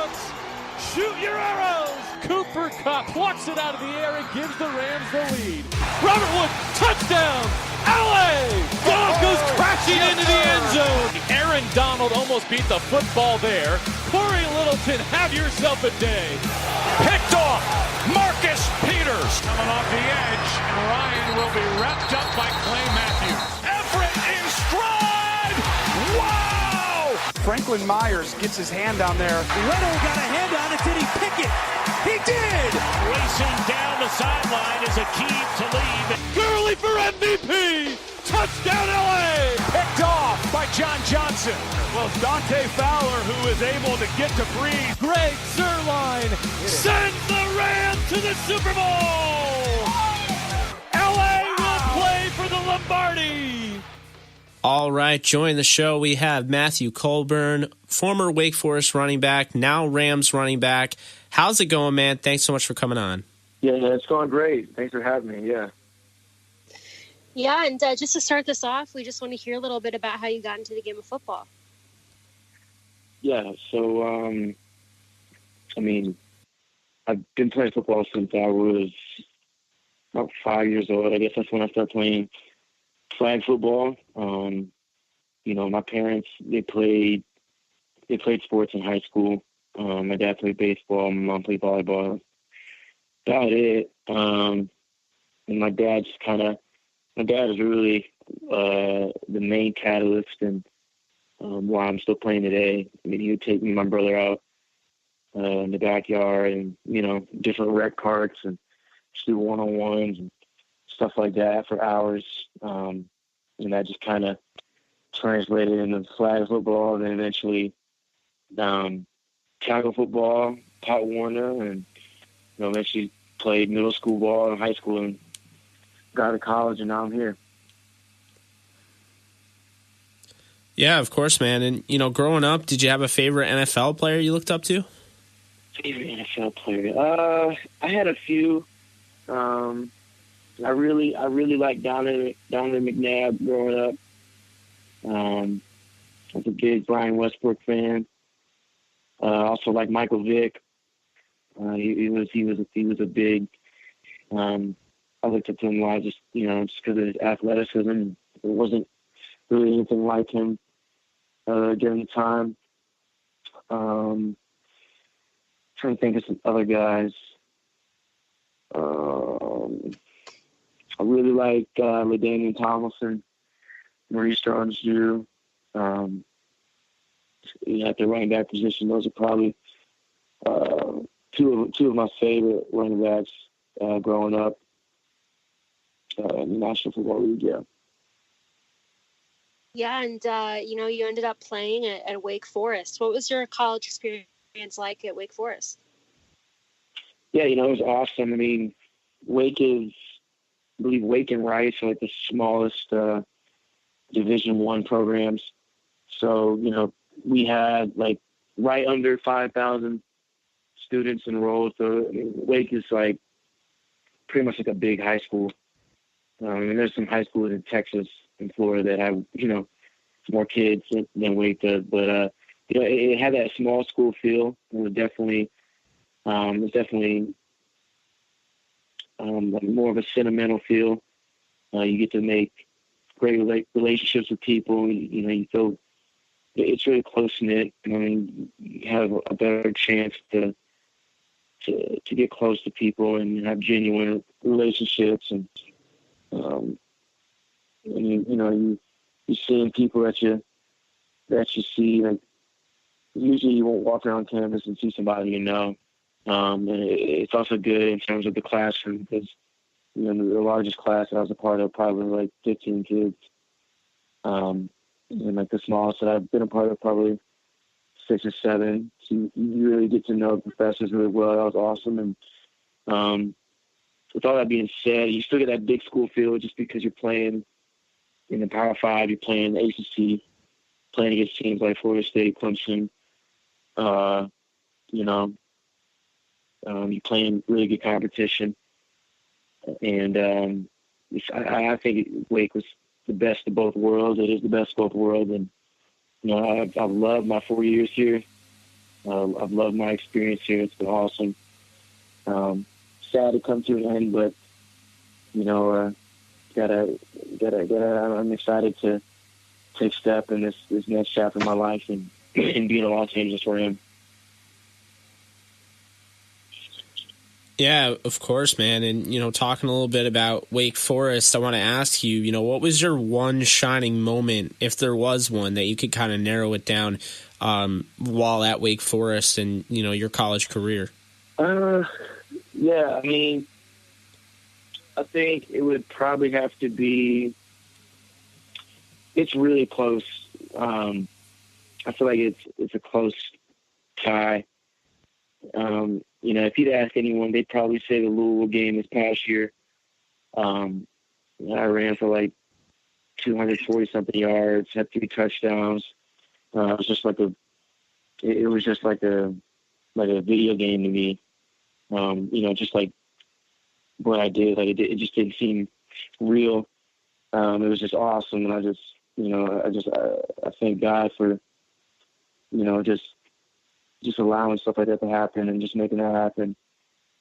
Scouts, shoot your arrows. Cooper Kupp plucks it out of the air and gives the Rams the lead. Robert Wood, touchdown. LA! Goff goes crashing into the end zone. Aaron Donald almost beat the football there. Corey Littleton, have yourself a day. Picked off. Marcus Peters coming off the edge, and Ryan will be wrapped up by Clay Matthews. Everett in stride. Wow! Franklin Myers gets his hand down there. Little got a hand on it. Did he pick it? He did! Racing down the sideline is Akeem Talib. Gurley for MVP! Touchdown LA! Picked off by John Johnson. Well, Dante Fowler, who is able to get to Breeze. Greg Zuerlein sends the Rams to the Super Bowl! LA will play for the Lombardi! All right, join the show. We have Matthew Colburn, former Wake Forest running back, now Rams running back. How's it going, man? Thanks so much for coming on. Yeah, it's going great. Thanks for having me, yeah. Yeah, and just to start this off, we just want to hear a little bit about how you got into the game of football. Yeah, so, I've been playing football since I was about 5 years old. I guess that's when I started playing flag football. My parents, they played sports in high school. My dad played baseball. My mom played volleyball. About it. And my dad is really the main catalyst and why I'm still playing today. I mean, he would take me and my brother out in the backyard and, different rec carts and just do one-on-ones and stuff like that for hours. And that just kind of translated into flag football and then eventually tackle football, Pop Warner, and eventually played middle school ball in high school and got to college, and now I'm here. Yeah, of course, man. And, growing up, did you have a favorite NFL player you looked up to? Favorite NFL player? I had a few. I really liked Donovan McNabb growing up. I was a big Brian Westbrook fan. Also like Michael Vick. He was a big. I looked up to him a lot, just because of his athleticism. There wasn't really anything like him during the time. Trying to think of some other guys. I really like LaDainian Tomlinson, Maurice Jones-Drew. At the running back position, those are probably two of my favorite running backs growing up in the National Football League. Yeah. Yeah, and you ended up playing at Wake Forest. What was your college experience like at Wake Forest? Yeah, it was awesome. I mean, Wake and Rice are like the smallest Division I programs. So, we had like right under 5,000 students enrolled. So Wake is like pretty much like a big high school. And there's some high schools in Texas and Florida that have, more kids than Wake does. But, it had that small school feel. It was definitely like more of a sentimental feel. You get to make great relationships with people. You feel it's really close-knit. I mean, you have a better chance to get close to people and have genuine relationships. And you're seeing people that you see, like, usually you won't walk around campus and see somebody and it's also good in terms of the classroom because, the largest class that I was a part of probably like 15 kids. And like the smallest that I've been a part of probably 6 or 7. So you really get to know the professors really well. That was awesome. And with all that being said, you still get that big school feel just because you're playing in the Power 5, you're playing the ACC, playing against teams like Florida State, Clemson. You're playing really good competition. And I think Wake was the best of both worlds. It is the best of both worlds. And, I've loved my 4 years here. I've loved my experience here. It's been awesome. Sad to come to an end, but I'm excited to take step in this next chapter of my life and be in a Los Angeles Ram. Yeah, of course, man. And, talking a little bit about Wake Forest, I want to ask you, what was your one shining moment, if there was one, that you could kind of narrow it down while at Wake Forest and, your college career? Yeah, I mean, I think it would probably have to be, it's really close. I feel like it's a close tie. If you'd ask anyone, they'd probably say the Louisville game this past year. I ran for like 240-something yards, had 3 touchdowns. It was just like a video game to me. Just like what I did, like it just didn't seem real. It was just awesome, and I thank God for, just allowing stuff like that to happen and just making that happen.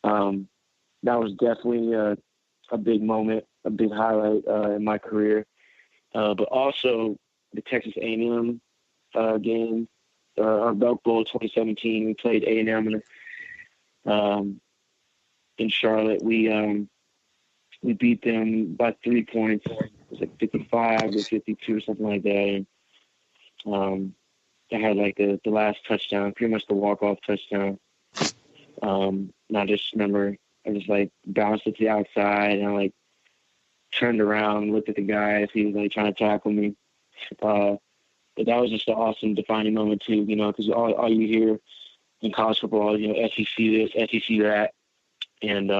That was definitely a big moment, a big highlight in my career. But also the Texas A&M game, our Belk Bowl 2017. We played A&M in Charlotte. We beat them by 3 points. It was like 55-52 or something like that. And I had like the last touchdown, pretty much the walk-off touchdown. And I just remember I just like bounced it to the outside, and I like turned around, looked at the guy as he was like trying to tackle me. But that was just an awesome defining moment too, because all you hear in college football is, SEC this, SEC that. And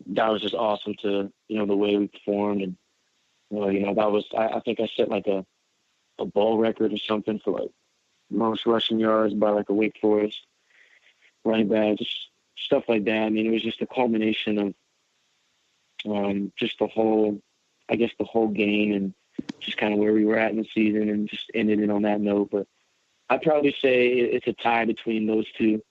that was just awesome to, the way we performed. And, that was, I think I set like a bowl record or something for like most rushing yards by like a Wake Forest running back, just stuff like that. I mean, it was just a culmination of just the whole game and just kind of where we were at in the season, and just ended it on that note. But I'd probably say it's a tie between those two.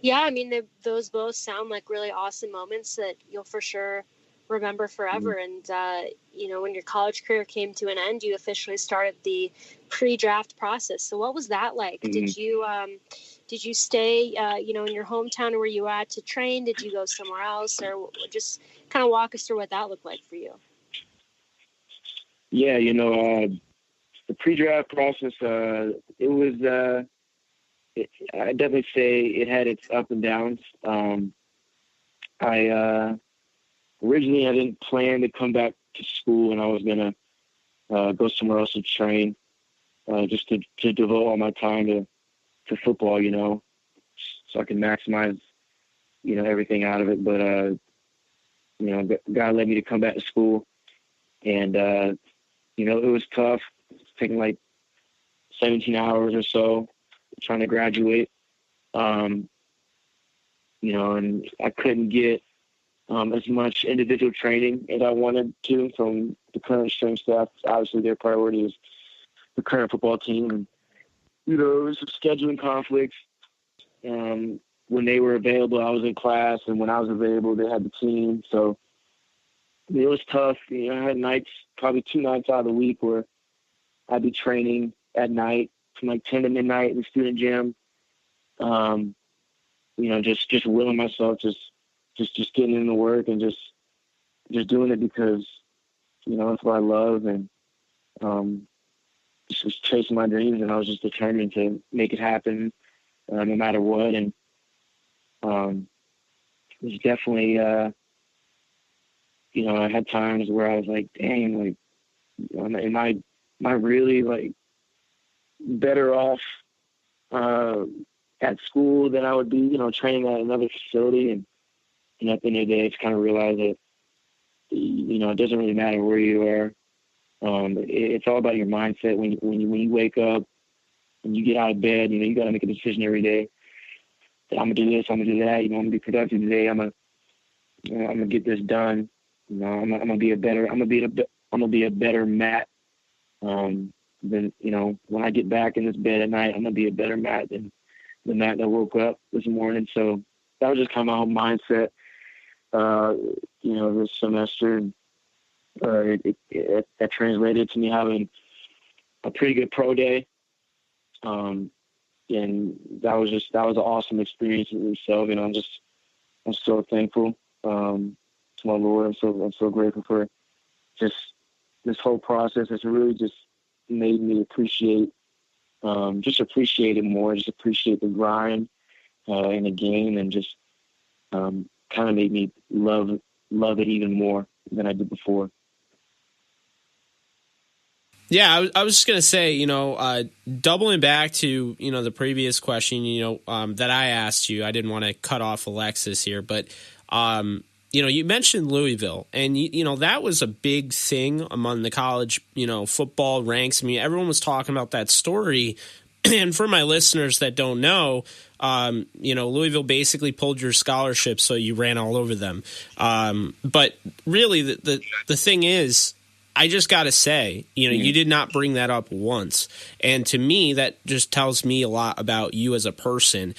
Yeah, I mean, those both sound like really awesome moments that you'll for sure remember forever. Mm-hmm. And, when your college career came to an end, you officially started the pre-draft process. So what was that like? Mm-hmm. Did you stay, in your hometown where you were at to train? Did you go somewhere else? Or just kind of walk us through what that looked like for you? Yeah, the pre-draft process, it was, I definitely say it had its up and downs. Originally I didn't plan to come back to school, and I was going to go somewhere else to train, just to devote all my time to football, so I can maximize, everything out of it. But, God led me to come back to school, and, it was tough. It's taking like 17 hours or so trying to graduate, and I couldn't get as much individual training as I wanted to from the current strength staff. Obviously, their priority is the current football team, and it was scheduling conflicts. When they were available, I was in class, and when I was available, they had the team. So it was tough. I had nights, probably 2 nights out of the week, where I'd be training at night from like 10 to midnight in the student gym. Just willing myself, just getting in the work and just doing it because, it's what I love, and just chasing my dreams, and I was just determined to make it happen no matter what. And it was definitely, I had times where I was like, dang, like, am I really like better off at school than I would be, training at another facility? And at the end of the day, it's kind of realized that, it doesn't really matter where you are. It's all about your mindset. When you wake up and you get out of bed, you got to make a decision every day that I'm gonna do this, I'm gonna do that. I'm gonna be productive today. I'm gonna get this done. I'm gonna be a better Matt. then, when I get back in this bed at night, I'm going to be a better Matt than the Matt that woke up this morning. So that was just kind of my whole mindset, this semester. That translated to me having a pretty good pro day. And that was an awesome experience in itself. I'm so thankful to my Lord. I'm so grateful for just this whole process. It's really just made me appreciate it more, just appreciate the grind in the game, and just kind of made me love it even more than I did before. Yeah, I was just going to say, doubling back to, the previous question, that I asked you. I didn't want to cut off Alexis here, but, you mentioned Louisville, and, that was a big thing among the college, football ranks. I mean, everyone was talking about that story. And for my listeners that don't know, Louisville basically pulled your scholarship, so you ran all over them. But really, the thing is, I just got to say, you did not bring that up once. And to me, that just tells me a lot about you as a person.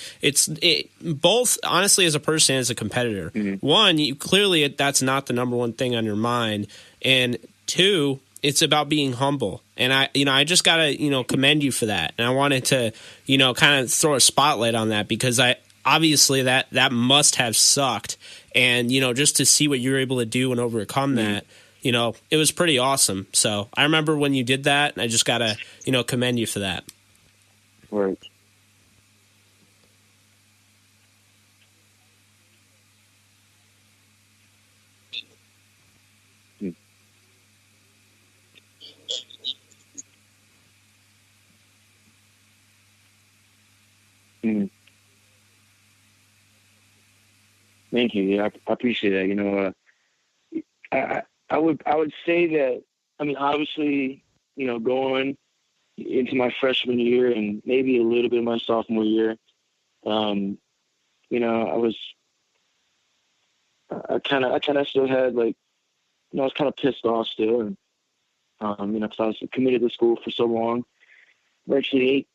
Both, honestly, as a person and as a competitor. Mm-hmm. One, clearly that's not the number one thing on your mind. And two, it's about being humble. And I just got to, commend you for that. And I wanted to, kind of throw a spotlight on that, because obviously that must have sucked. And, just to see what you were able to do and overcome that, it was pretty awesome. So I remember when you did that, and I just got to, commend you for that. Right. Mm-hmm. Thank you. Yeah, I appreciate that. I would say that, obviously, going into my freshman year and maybe a little bit of my sophomore year, I kind of still had, I was kind of pissed off still, and because I was committed to school for so long, virtually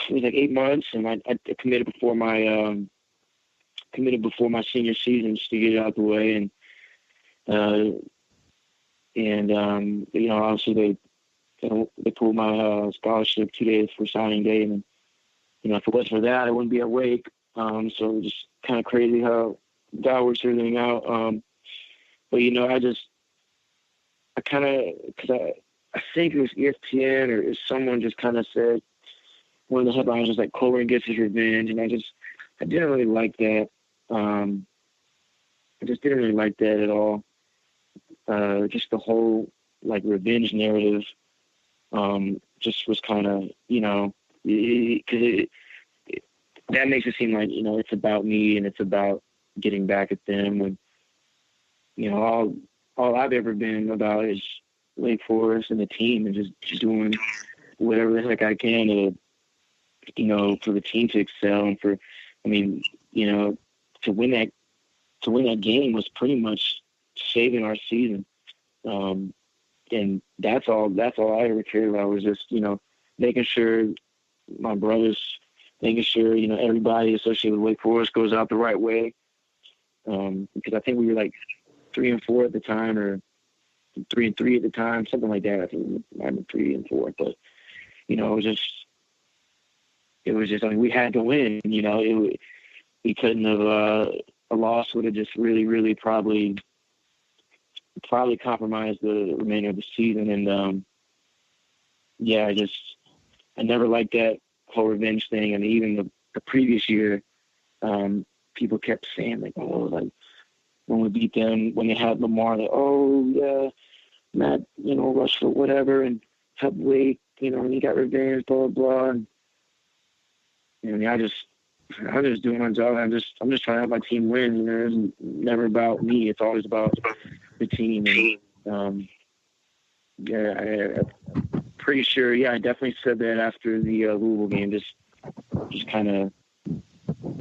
8 months, and I committed before my senior season, just to get it out of the way. And obviously they pulled my scholarship 2 days before signing day, and if it wasn't for that, I wouldn't be at Wake. So it was just kind of crazy how God works everything out. But I think it was ESPN or someone just kind of said, one of the headlines was like, Colburn gets his revenge, and I didn't really like that. I just didn't really like that at all. Just the whole revenge narrative just was kind of, because that makes it seem like, it's about me and it's about getting back at them, when all I've ever been about is Wake Forest and the team, and just doing whatever the heck I can to, for the team to excel, and for, to win that game was pretty much saving our season. And that's all I ever cared about, was just, making sure my brothers, making sure, everybody associated with Wake Forest goes out the right way. Because I think we were 3-4 at the time, or 3-3 at the time, something like that. I think we might have been 3-4, but, it was just, we had to win, we couldn't have, a loss would have just really, really probably compromised the remainder of the season. And, I never liked that whole revenge thing. And even the previous year, people kept saying when we beat them, when they had Lamar, Matt, rushed for whatever and helped Wake, and he got revenge, blah, blah, blah. And I was just doing my job. I'm just trying to help my team win. It's never about me. It's always about the team. And, I'm pretty sure. Yeah, I definitely said that after the Louisville game, just kind of,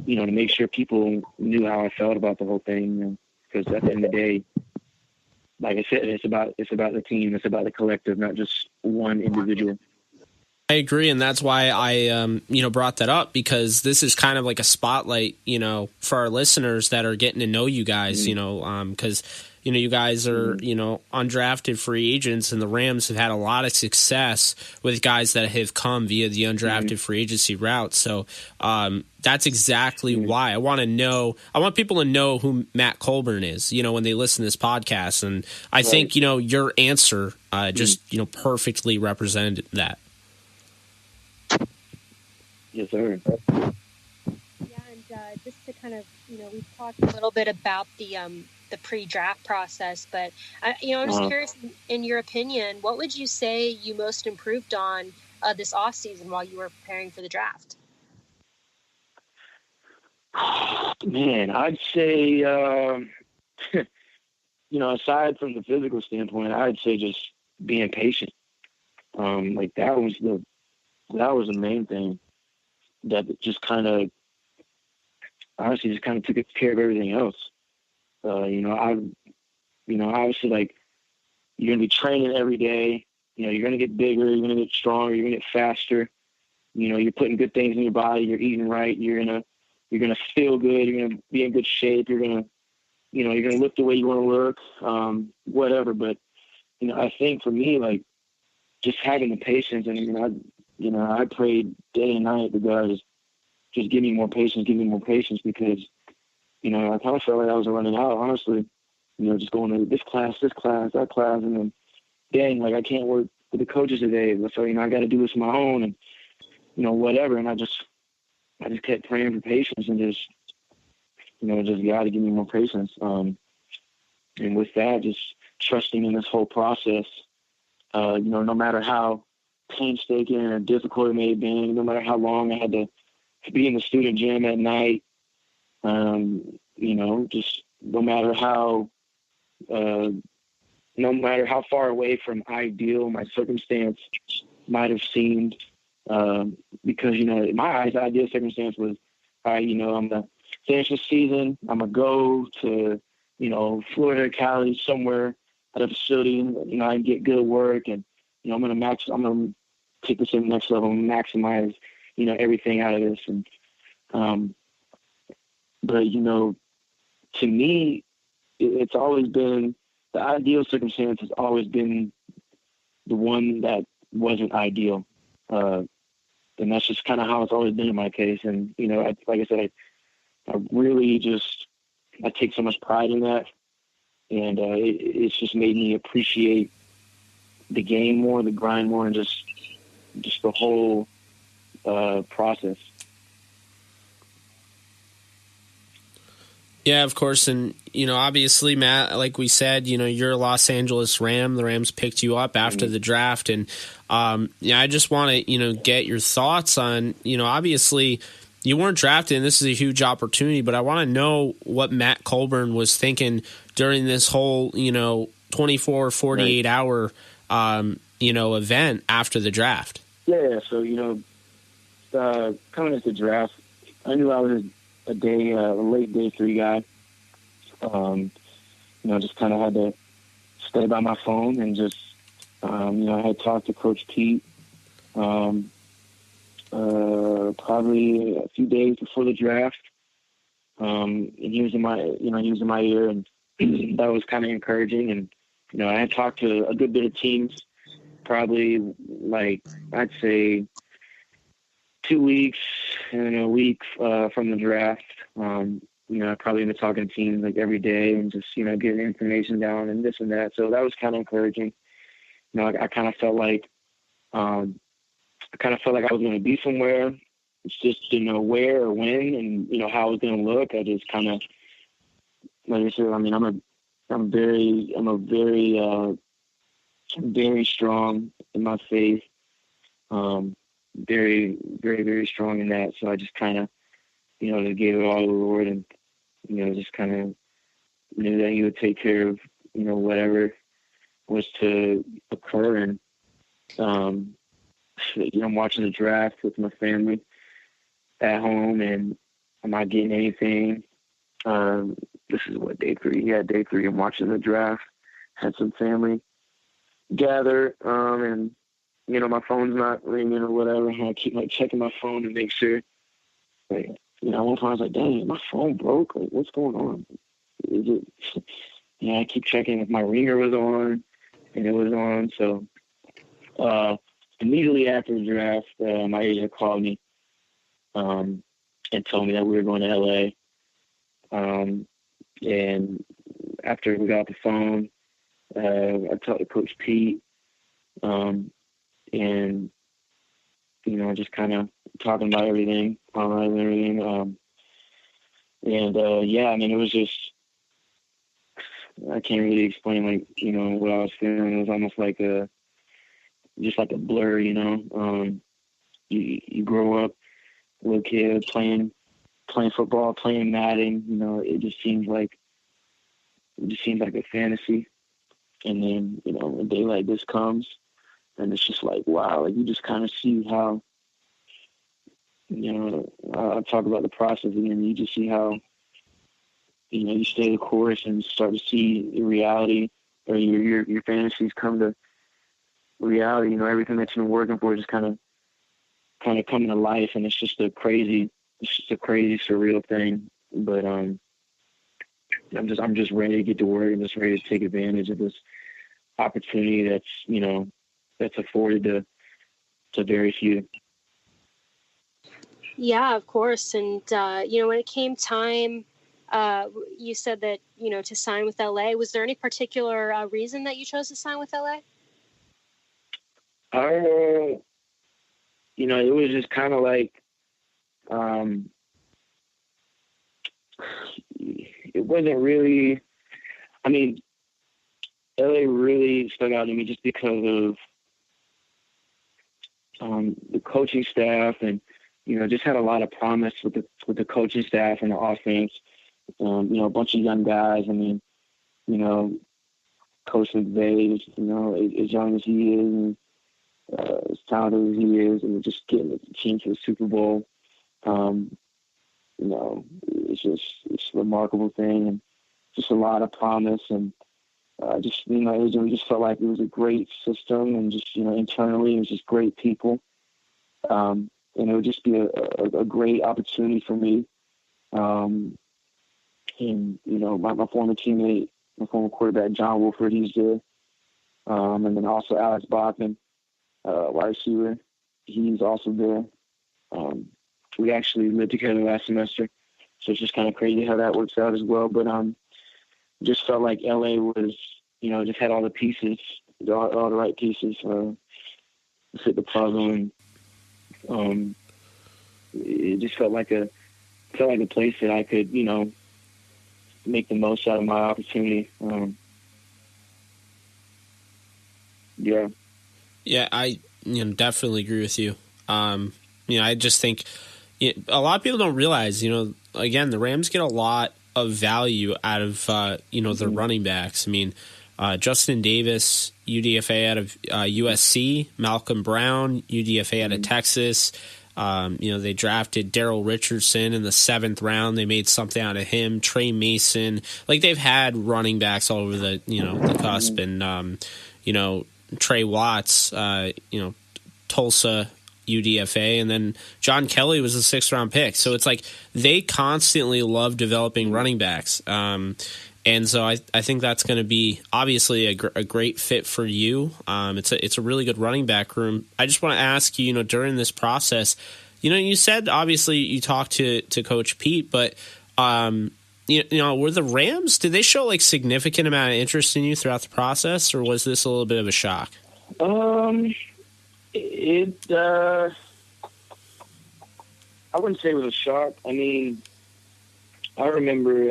to make sure people knew how I felt about the whole thing. Because at the end of the day, like I said, it's about the team. It's about the collective, not just one individual. I agree, and that's why I brought that up, because this is kind of like a spotlight, for our listeners that are getting to know you guys, because you guys are undrafted free agents, and the Rams have had a lot of success with guys that have come via the undrafted free agency route. So that's exactly why I want people to know who Matt Colburn is, when they listen to this podcast, and I think your answer just perfectly represented that. Yes, sir. Yeah, and just to kind of, we've talked a little bit about the pre-draft process, but I'm just curious, in your opinion, what would you say you most improved on this off season while you were preparing for the draft? Man, I'd say, aside from the physical standpoint, I'd say just being patient. That was the main thing that just kind of, honestly, just kind of took care of everything else. Obviously, you're going to be training every day. You're going to get bigger, you're going to get stronger, you're going to get faster. You're putting good things in your body, you're eating right, you're going to feel good, you're going to be in good shape, you're going to look the way you want to look, whatever. But, I think for me, just having the patience, and, I prayed day and night to God, just give me more patience, because, I kind of felt like I was running out, honestly. Just going to this class, that class, and then, dang, I can't work with the coaches today. So, I got to do this on my own, and, whatever. And I just kept praying for patience, and just God to give me more patience. And with that, just trusting in this whole process, no matter how painstaking or difficult it may have been, no matter how long I had to be in the student gym at night, just no matter how far away from ideal my circumstance might have seemed, because, in my eyes, the ideal circumstance was, all right, I'm going to finish the season. I'm going to go to, Florida, Cali, somewhere at a facility, I can get good work, and, I'm going to take this to the next level and maximize, everything out of this. And, but, to me, it's always been, the ideal circumstance has always been the one that wasn't ideal. And that's just kind of how it's always been in my case. And, like I said, I really I take so much pride in that. And it's just made me appreciate the game more, the grind more, and just the whole process. Yeah, of course. And, obviously, Matt, like we said, you're a Los Angeles Ram. The Rams picked you up after the draft. And, I just want to, get your thoughts on, obviously you weren't drafted and this is a huge opportunity, but I want to know what Matt Colburn was thinking during this whole, 24, 48 hour, event after the draft. Yeah. So, coming into the draft, I knew I was a late day 3 guy. Just kind of had to stay by my phone and just, I had talked to Coach Pete, probably a few days before the draft. And he was in my ear, and that was kind of encouraging. And, I had talked to a good bit of teams, probably I'd say 2 weeks and a week from the draft. I probably ended up talking to teams every day and just, getting information down and this and that. So that was kind of encouraging. I kind of felt like, I was going to be somewhere. It's just didn't know where or when and, how it was going to look. I just kind of, like I said, I'm very, very strong in my faith. Very, very, very strong in that. So I just kind of, just gave it all to the Lord, and, just kind of knew that He would take care of, whatever was to occur. And, I'm watching the draft with my family at home, and I'm not getting anything. This is what, day 3? Yeah, day 3. I'm watching the draft. Had some family gather, and my phone's not ringing or whatever. And I keep checking my phone to make sure. One time I was like, dang, my phone broke. What's going on? Is it? I keep checking if my ringer was on, and it was on. So immediately after the draft, my agent called me and told me that we were going to L.A. And after we got off the phone, I talked to Coach Pete, and just kind of talking about everything, and everything. It was just, I can't really explain what I was feeling. It was almost like a blur, You grow up, little kid playing football, playing Madden. It just seems like a fantasy. And then a day like this comes, and it's just like, wow, you just kind of see how, I talk about the process, and you just see how, you stay the course and start to see the reality, or your fantasies come to reality. Everything that you've been working for just kind of coming to life, and it's just a crazy surreal thing. But I'm just ready to get to work. I'm just ready to take advantage of this opportunity that's afforded to very few. Yeah, of course. And, when it came time, you said that, to sign with LA, was there any particular reason that you chose to sign with LA? It was just kind of like, it wasn't really, LA really stuck out to me just because of the coaching staff, and just had a lot of promise with the coaching staff and the offense. A bunch of young guys. Coach McVay, as young as he is, and as talented as he is, and just getting the team to the Super Bowl. It's a remarkable thing, and just a lot of promise, and we just felt like it was a great system, and just internally it was just great people, and it would just be a great opportunity for me. And my former teammate, my former quarterback John Wolford, he's there, and then also Alex Bachman, wide receiver, he's also there. We actually lived together last semester, so it's just kind of crazy how that works out as well. But just felt like LA was, just had all the pieces, all the right pieces to fit the puzzle, and it just felt like a place that I could, make the most out of my opportunity. Yeah. Yeah, I definitely agree with you. I just think a lot of people don't realize, again, the Rams get a lot of value out of, their running backs. Justin Davis, UDFA out of USC, Malcolm Brown, UDFA out of Texas. They drafted Daryl Richardson in the 7th round. They made something out of him. Trey Mason. They've had running backs all over the cusp, and Trey Watts, Tulsa UDFA, and then John Kelly was a 6th round pick. So it's like they constantly love developing running backs. And so I think that's going to be obviously a great fit for you. It's a really good running back room. I just want to ask you, during this process, you said obviously you talked to Coach Pete, but were the Rams, did they show significant amount of interest in you throughout the process, or was this a little bit of a shock? I wouldn't say it was a shock. I remember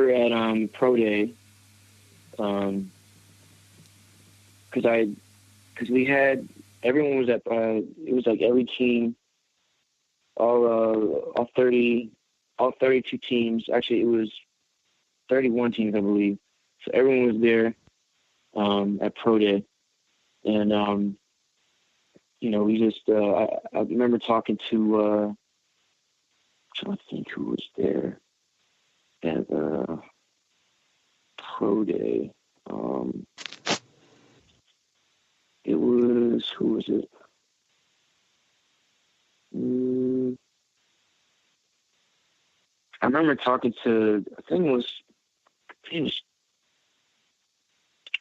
at Pro Day, because we had, everyone was at, it was like every team, all 32 teams. Actually, it was 31 teams, I believe. So everyone was there at Pro Day, and we just I remember talking to I'm trying to think who was there at Pro Day. who was it? I remember talking to,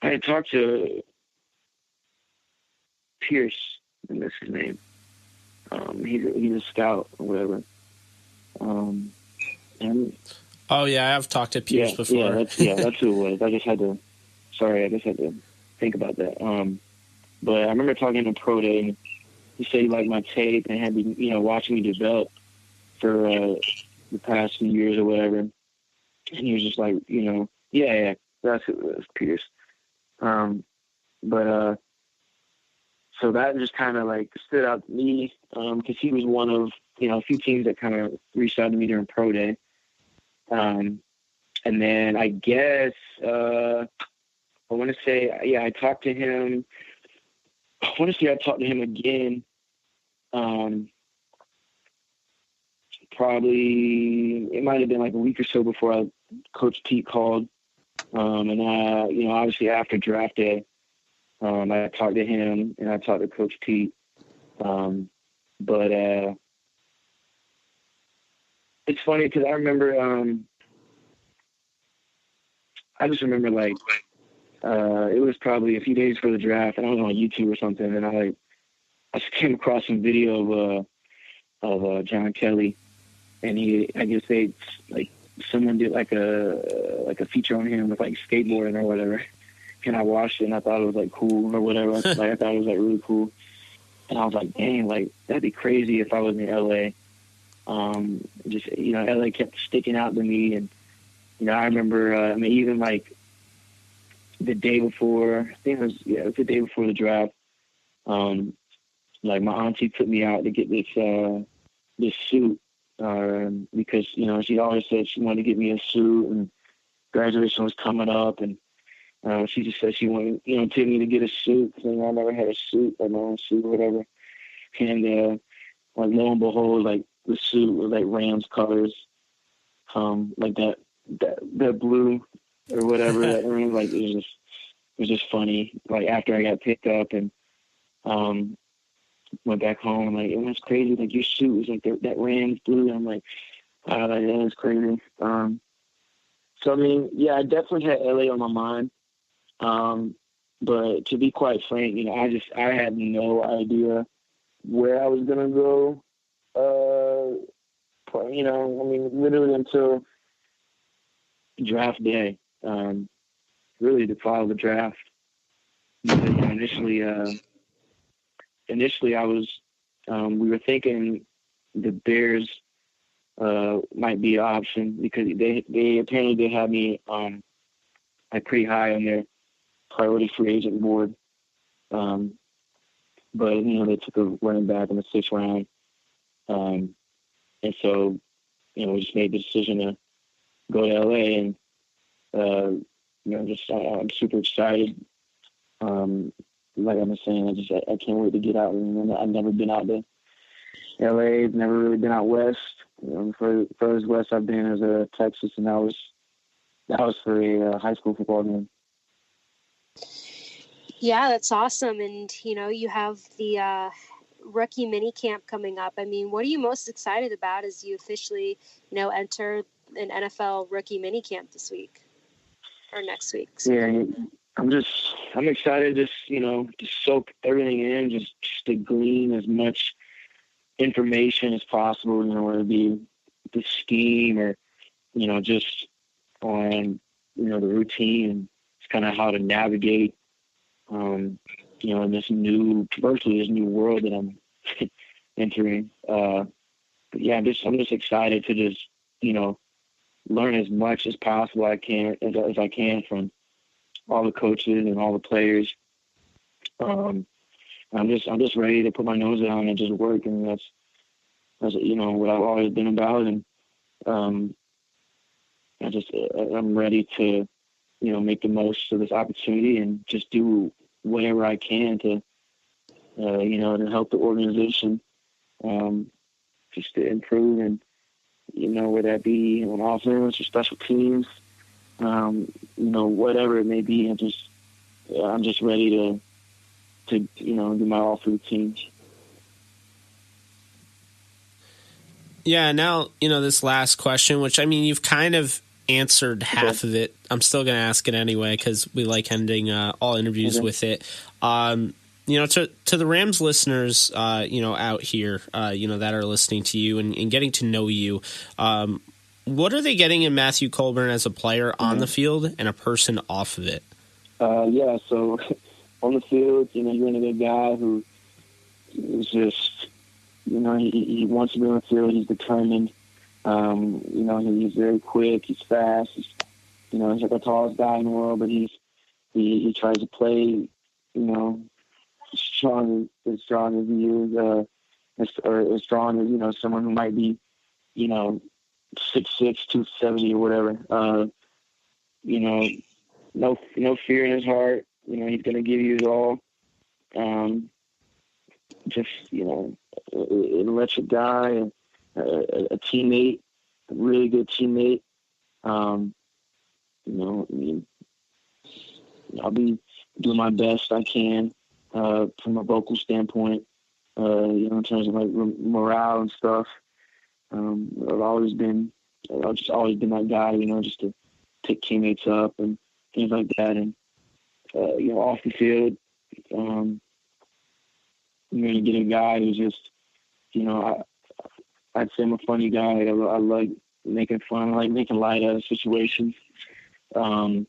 I had talked to Pierce, and that's his name. He's a scout or whatever. And Oh yeah, I've talked to Pierce before. That's who it was. I just had to think about that. But I remember talking to Pro Day, and he said he liked my tape and had been, watching me develop for the past few years or whatever. And he was just like, yeah, that's who it was, Pierce. So that just kind of like stood out to me because he was one of, a few teams that kind of reached out to me during Pro Day. And then I guess I want to say, I talked to him. I want to say I talked to him again. Probably it might have been like a week or so before Coach Pete called. And obviously after draft day, I talked to him and I talked to Coach Pete. But it's funny because I remember, I just remember like, it was probably a few days before the draft, and I was on YouTube or something, and I just came across some video of John Kelly, and I guess someone did like a feature on him with like skateboarding or whatever, and I watched it and I thought it was like cool or whatever. I thought it was like really cool, and I was like, dang, like that'd be crazy if I was in LA. LA kept sticking out to me, and I remember, even like the day before, I think it was the day before the draft. Like my auntie took me out to get this suit because she always said she wanted to get me a suit, and graduation was coming up, and she just said she wanted take me to get a suit because I never had a suit, like my own suit or whatever. And like lo and behold, like the suit was like Rams colors, like that blue or whatever. That room, like it was just funny. Like after I got picked up and went back home, like it was crazy. Like your suit was like that Rams blue. And I'm like, wow, that is crazy. So I mean, yeah, I definitely had LA on my mind. But to be quite frank, I had no idea where I was gonna go. Literally until draft day. Really to follow the draft. Because, initially I was, we were thinking the Bears might be an option because they apparently they had me like pretty high on their priority free agent board. But they took a running back in the 6th round, and so we just made the decision to go to LA, and I'm super excited. Like I was saying, I can't wait to get out. I've never been out to LA. I've never really been out west. Furthest west I've been is Texas, and that was for a high school football game. Yeah, that's awesome. And you have the rookie mini camp coming up. I mean, what are you most excited about as you officially enter an NFL rookie mini camp this week or next week? Yeah, I'm excited just to soak everything in, just to glean as much information as possible, whether it be the scheme or, just on, the routine and just kind of how to navigate, in this new world that I'm entering. But yeah, I'm just excited to just, learn as much as possible as I can from all the coaches and all the players. I'm just ready to put my nose down and just work, and that's what I've always been about. And I'm ready to make the most of this opportunity and just do whatever I can to to help the organization just to improve, and whether that be on offense or special teams, whatever it may be. I'm just ready to do my all for the team. Yeah, now, this last question, which, I mean, you've kind of answered half of it. I'm still going to ask it anyway because we like ending all interviews with it. To the Rams listeners, out here, that are listening to you and getting to know you, what are they getting in Matthew Colburn as a player on the field and a person off of it? So on the field, you're in a good guy who is just, he wants to be on the field. He's determined. He's very quick. He's fast. He's like the tallest guy in the world, but he tries to play, strong as he is, or as strong as, someone who might be, 6'6", 270 or whatever. No fear in his heart. He's going to give you his all. An electric guy, a teammate, a really good teammate. I'll be doing my best I can from a vocal standpoint, in terms of like morale and stuff. I've just always been that guy, just to pick teammates up and things like that. And, off the field, you get a guy who's just, I'd say I'm a funny guy. I like making fun. I like making light out of situations. I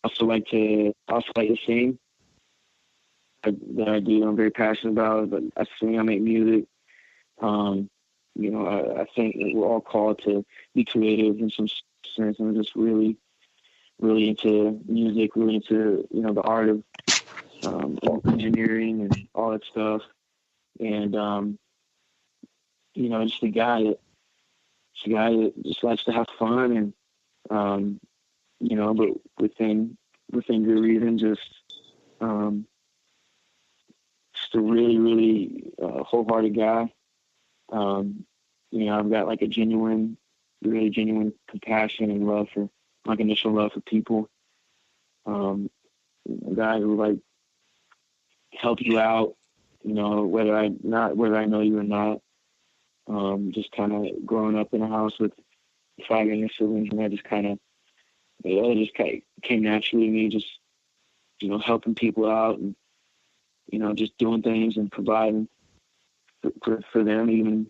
also like to sing. That I do. I'm very passionate about it, but I sing. I make music. I think we're all called to be creative in some sense. I'm just really, really into music, really into the art of engineering and all that stuff. And just a guy that just likes to have fun and but within good reason, just a really, really wholehearted guy. I've got like a really genuine compassion and love for unconditional love for people. A guy who like help you out, whether I know you or not. Just kind of growing up in a house with 5 younger siblings, and I just kind of came naturally to me, just helping people out and just doing things and providing for them, even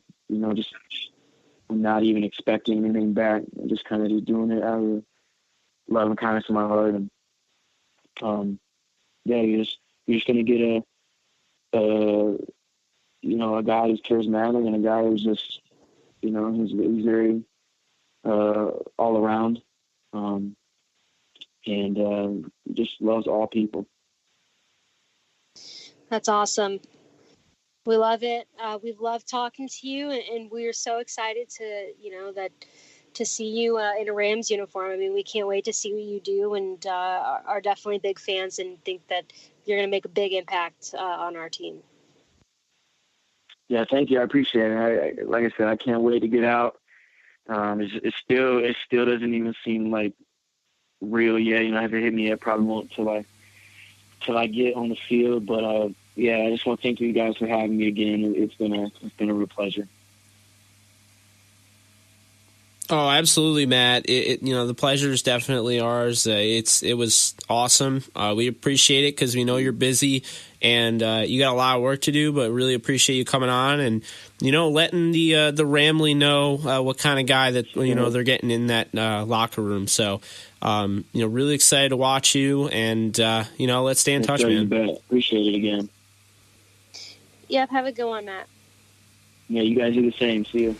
just not even expecting anything back, just kind of just doing it out of love and kindness in my heart. And you're just gonna get a guy who's charismatic and a guy who's just he's very all around, and just loves all people. That's awesome. We love it. We've loved talking to you, and we are so excited to see you in a Rams uniform. I mean, we can't wait to see what you do, and are definitely big fans and think that you're going to make a big impact on our team. Yeah, thank you. I appreciate it. Like I said, I can't wait to get out. It still doesn't even seem like real yet. It hasn't hit me yet. Probably won't till I get on the field. But I just want to thank you guys for having me again. It's been a real pleasure. Oh, absolutely, Matt. The pleasure is definitely ours. It was awesome. We appreciate it because we know you're busy and you got a lot of work to do, but really appreciate you coming on and letting the Ramley know what kind of guy that they're getting in that locker room. So really excited to watch you, and let's stay in touch, man. Appreciate it again. Yep, have a good one, Matt. Yeah, you guys do the same. See you.